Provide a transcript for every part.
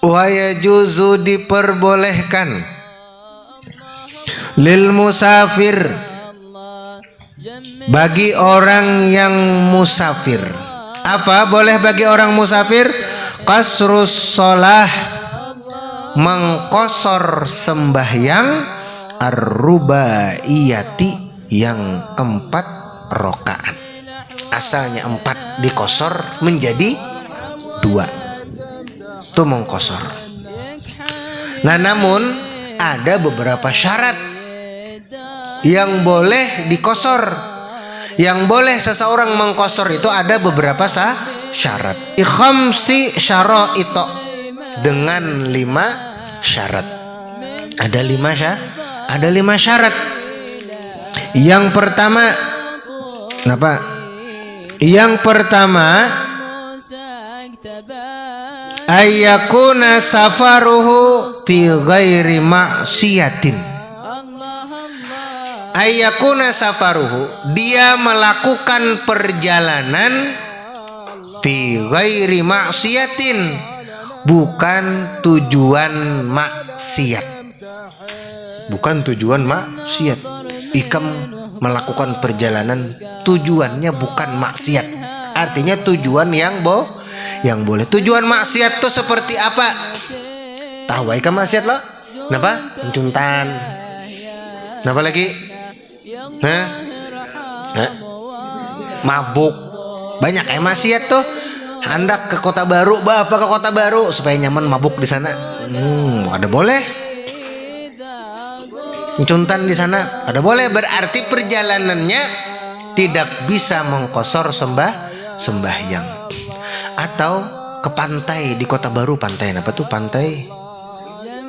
Wa yajuzu diperbolehkan lil musafir bagi orang yang musafir. Apa boleh bagi orang musafir? Qasrus sholah, mengkosor sembahyang ar-rubaiyati yang 4 rakaat. Asalnya 4 dikosor menjadi 2. Itu mengkosor. Nah, namun ada beberapa syarat yang boleh dikosor. Yang boleh seseorang mengkosor itu ada beberapa syarat. Khamsi syara'ito, dengan 5 syarat. Ada 5 syarat. Yang pertama, kenapa? Yang pertama, ayyakuna safaruhu fi ghairi ma'siyatin. Ayyakuna safaruhu, dia melakukan perjalanan fi ghairi ma'siyatin, bukan tujuan maksiat. Bukan tujuan maksiat. Ikam melakukan perjalanan tujuannya bukan maksiat. Artinya tujuan yang boleh. Tujuan maksiat itu seperti apa? Tahu ikam maksiat lo? Kenapa? Mencuntan. Kenapa lagi? Mabuk. Banyak kayak maksiat tuh. Hendak ke Kota Baru, bapak ke Kota Baru supaya nyaman mabuk di sana. Ada boleh. Mencuntan di sana, ada boleh. Berarti perjalanannya tidak bisa mengkosor sembahyang. Atau ke pantai di Kota Baru, pantai apa tuh? Pantai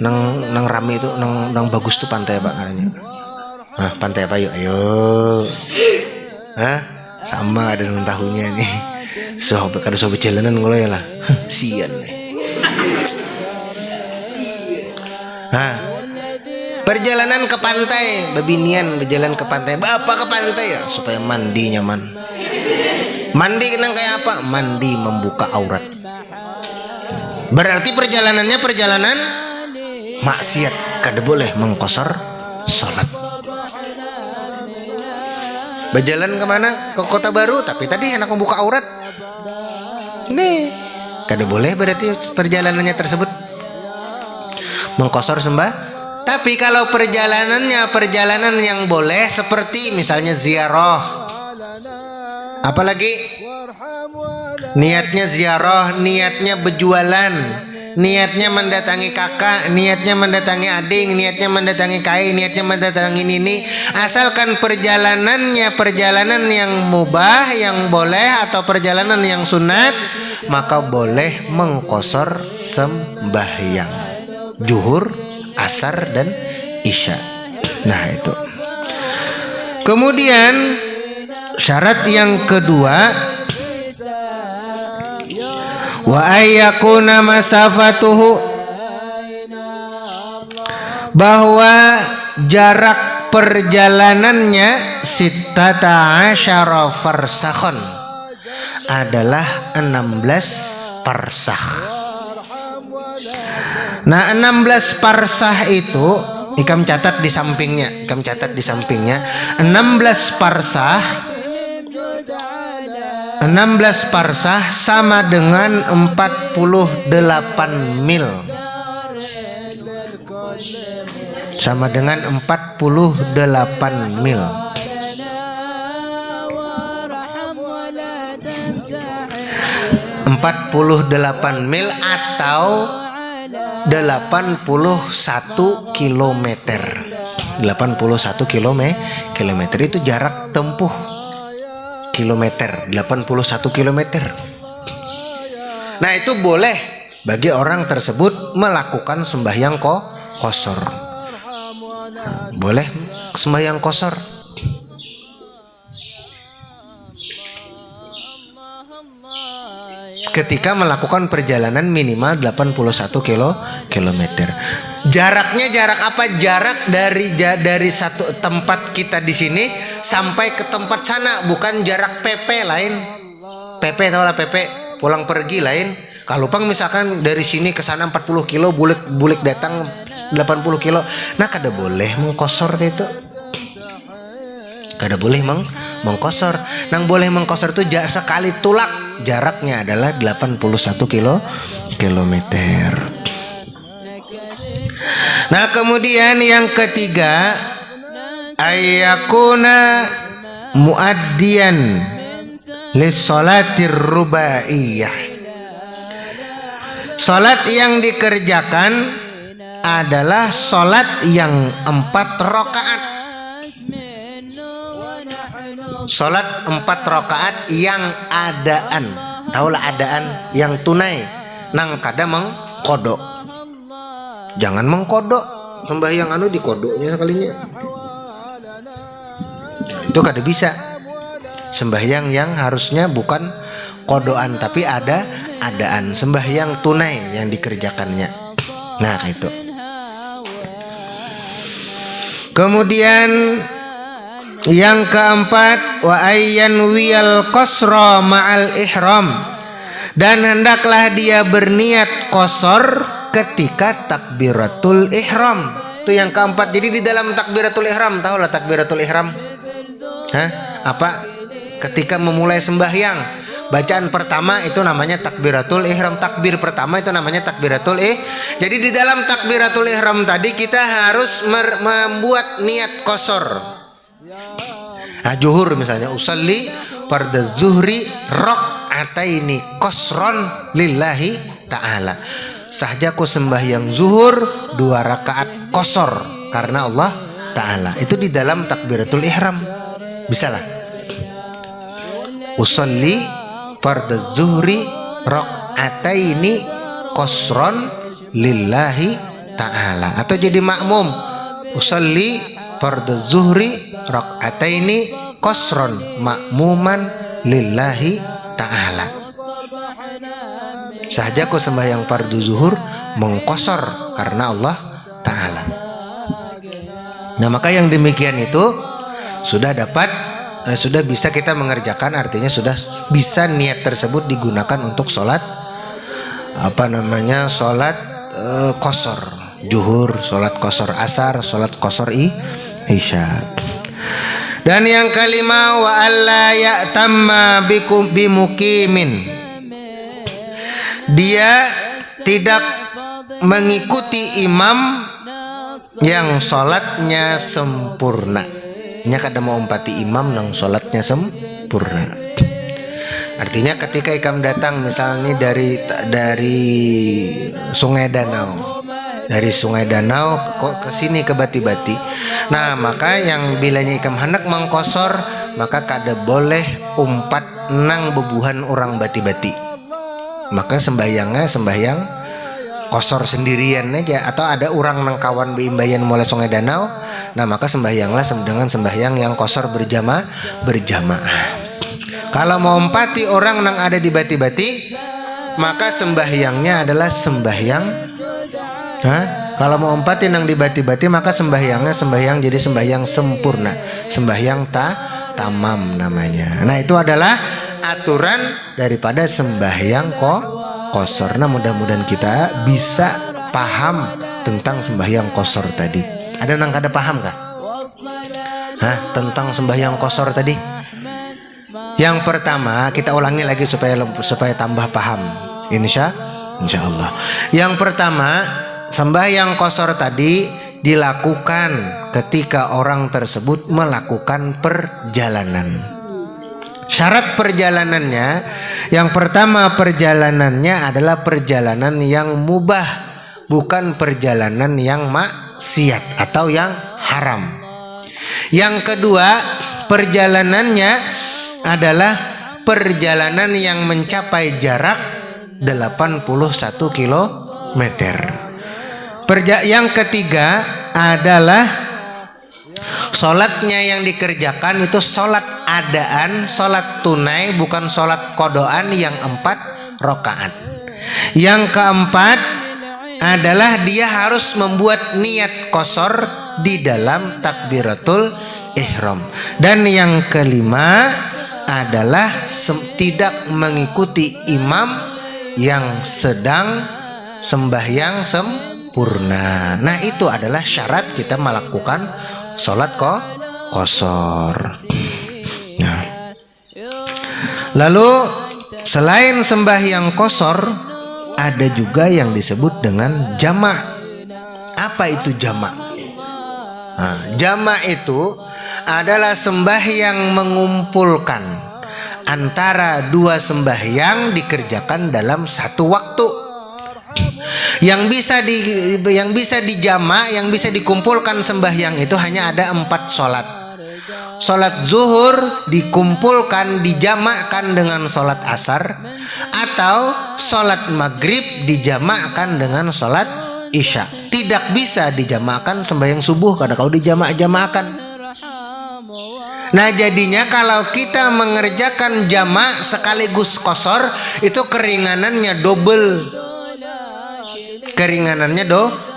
nang rame itu, nang bagus tuh pantai apa namanya? Pantai apa yuk? Ayo. Sama ada nang tahunya nih. Sobat kada sobat jalanan ngono ya lah. Sian nih. Perjalanan ke pantai, bebinian berjalan ke pantai. Bapak ke pantai ya supaya mandi nyaman. Mandi kenang kayak apa? Mandi membuka aurat. Berarti perjalanannya perjalanan maksiat, kada boleh mengkosor salat. Berjalan kemana? Ke Kota Baru, tapi tadi hendak membuka aurat. Nih, kada boleh berarti perjalanannya tersebut mengkosor sembah. Tapi kalau perjalanannya perjalanan yang boleh, seperti misalnya ziarah. Apalagi niatnya ziarah, niatnya berjualan, niatnya mendatangi kakak, niatnya mendatangi adik, niatnya mendatangi kai, niatnya mendatangi nini. Asalkan perjalanannya perjalanan yang mubah, yang boleh, atau perjalanan yang sunat, maka boleh mengkosor sembahyang zuhur, asar, dan isya. Nah itu. Kemudian syarat yang kedua, wa ayyakuna masafatuhu, bahwa jarak perjalanannya sittata asyara farsakhon, adalah 16 parsah. Nah, 16 parsah itu ikam catat di sampingnya. 16 parsah. 16 parsah sama dengan 48 mil. Sama dengan 48 mil. 48 mil atau 81 kilometer. 81 kilometer itu jarak tempuh kilometer. 81 kilometer. Nah, itu boleh bagi orang tersebut melakukan sembahyang qasar. Boleh sembahyang qasar. Ketika melakukan perjalanan minimal 81 kilometer. Jaraknya jarak apa? Jarak dari satu tempat kita di sini sampai ke tempat sana, bukan jarak PP lain. PP tahu lah, PP pulang pergi lain. Kalau pang misalkan dari sini ke sana 40 kilo, bulik datang 80 kilo, nah kada boleh mengkosor itu. Kada boleh mengkosor. Nang boleh mengkosor itu sekali tulak, jaraknya adalah 81 kilometer. Nah, kemudian yang ketiga, ayyakuna muaddiyan lissolatir rubaiyah. Salat yang dikerjakan adalah salat yang 4 rakaat. Salat 4 rakaat yang adaan. Taulah adaan yang tunai. Nang kada mengkodok. Jangan mengkodok. Sembahyang anu di kodoknya sekalinya. Itu kada bisa. Sembahyang yang harusnya bukan kodoan tapi ada adaan, sembahyang tunai yang dikerjakannya. Nah, itu. Kemudian yang keempat, wa ayyan wiyal qasra ma'al ihram, dan hendaklah dia berniat qasar ketika takbiratul ihram. Itu yang keempat. Jadi di dalam takbiratul ihram, tahu lah takbiratul ihram? Apa? Ketika memulai sembahyang, bacaan pertama itu namanya takbiratul ihram. Takbir pertama itu namanya takbiratul Jadi di dalam takbiratul ihram tadi kita harus membuat niat qasar. Zuhur misalnya, usalli fardhu zuhri rakaataini qasran lillahi ta'ala. Sahjaku sembahyang zuhur 2 rakaat qasar karena Allah Ta'ala. Itu di dalam takbiratul ihram. Bisa lah. Usalli fardhu zuhri rakaataini qasran lillahi ta'ala. Atau jadi makmum, usalli fardhu zuhri rakaataini qasran makmuman lillahi ta'ala. Sahajaku sembahyang fardhu zuhur mengqasar karena Allah Ta'ala. Nah, maka yang demikian itu sudah bisa kita mengerjakan, artinya sudah bisa niat tersebut digunakan untuk sholat sholat qasar zuhur, sholat qasar asar, sholat qasar isya. Dan yang kelima, wa alla ya'tamma bimuqimin, dia tidak mengikuti imam yang sholatnya sempurna. Nya kada mau umpati imam nang sholatnya sempurna. Artinya ketika ikam datang misalnya dari Sungai Danau, kok ke sini ke Bati-Bati. Nah, maka yang bilanya ikam hendak mengkosor, maka kada boleh umpat nang bebuhan orang Bati-Bati. Maka sembahyang kosor sendirian aja, atau ada orang nang kawan beimbayan mulai Sungai Danau. Nah, maka sembahyanglah dengan sembahyang yang kosor berjamaah. Kalau mau empati orang nang ada di Bati-Bati, maka sembahyangnya adalah kalau mau empati nang di Bati-Bati, maka sembahyang jadi sembahyang sempurna, sembahyang tamam namanya. Nah, itu adalah aturan daripada sembahyang qasar. Nah, mudah-mudahan kita bisa paham tentang sembahyang qasar tadi. Ada nang kada paham kah? Tentang sembahyang qasar tadi? Yang pertama, kita ulangi lagi supaya tambah paham. Insya Allah. Yang pertama, sembahyang qasar tadi dilakukan ketika orang tersebut melakukan perjalanan. Syarat perjalanannya, yang pertama, perjalanannya adalah perjalanan yang mubah, bukan perjalanan yang maksiat atau yang haram. Yang kedua, perjalanannya adalah perjalanan yang mencapai jarak 81 kilometer. Yang ketiga adalah sholatnya yang dikerjakan itu sholat adaan, sholat tunai, bukan sholat kodoan yang 4 rakaat. Yang keempat adalah dia harus membuat niat qasar di dalam takbiratul ihram. Dan yang kelima adalah tidak mengikuti imam yang sedang sembahyang sempurna. Nah, itu adalah syarat kita melakukan sholat qashar. Nah, lalu selain sembahyang qashar, ada juga yang disebut dengan jamak. Apa itu jamak? Nah, jamak itu adalah sembahyang mengumpulkan antara dua sembahyang dikerjakan dalam satu waktu. Yang bisa dijamak, yang bisa dikumpulkan sembahyang itu hanya ada 4 sholat. Sholat zuhur dikumpulkan, dijamakkan dengan sholat asar, atau sholat maghrib dijamakkan dengan sholat isya. Tidak bisa dijamakkan sembahyang subuh karena kalau dijamak-jamakkan. Nah, jadinya kalau kita mengerjakan jamak sekaligus qashar, itu keringanannya double. Keringanannya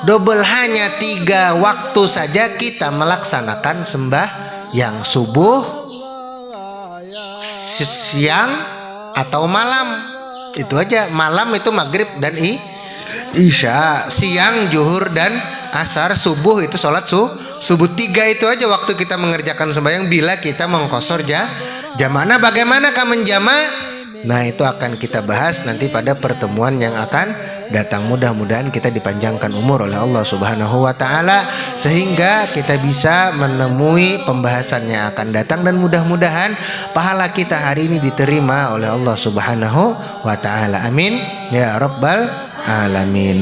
double, hanya 3 waktu saja kita melaksanakan sembahyang subuh, siang, atau malam. Itu aja. Malam itu maghrib dan isya, siang zuhur dan asar, subuh itu sholat subuh. 3 itu aja waktu kita mengerjakan sembahyang bila kita mengqashar jamak. Nah, bagaimanakah menjamak? Nah, itu akan kita bahas nanti pada pertemuan yang akan datang. Mudah-mudahan kita dipanjangkan umur oleh Allah Subhanahu wa taala sehingga kita bisa menemui pembahasan yang akan datang, dan mudah-mudahan pahala kita hari ini diterima oleh Allah Subhanahu wa taala. Amin ya rabbal alamin.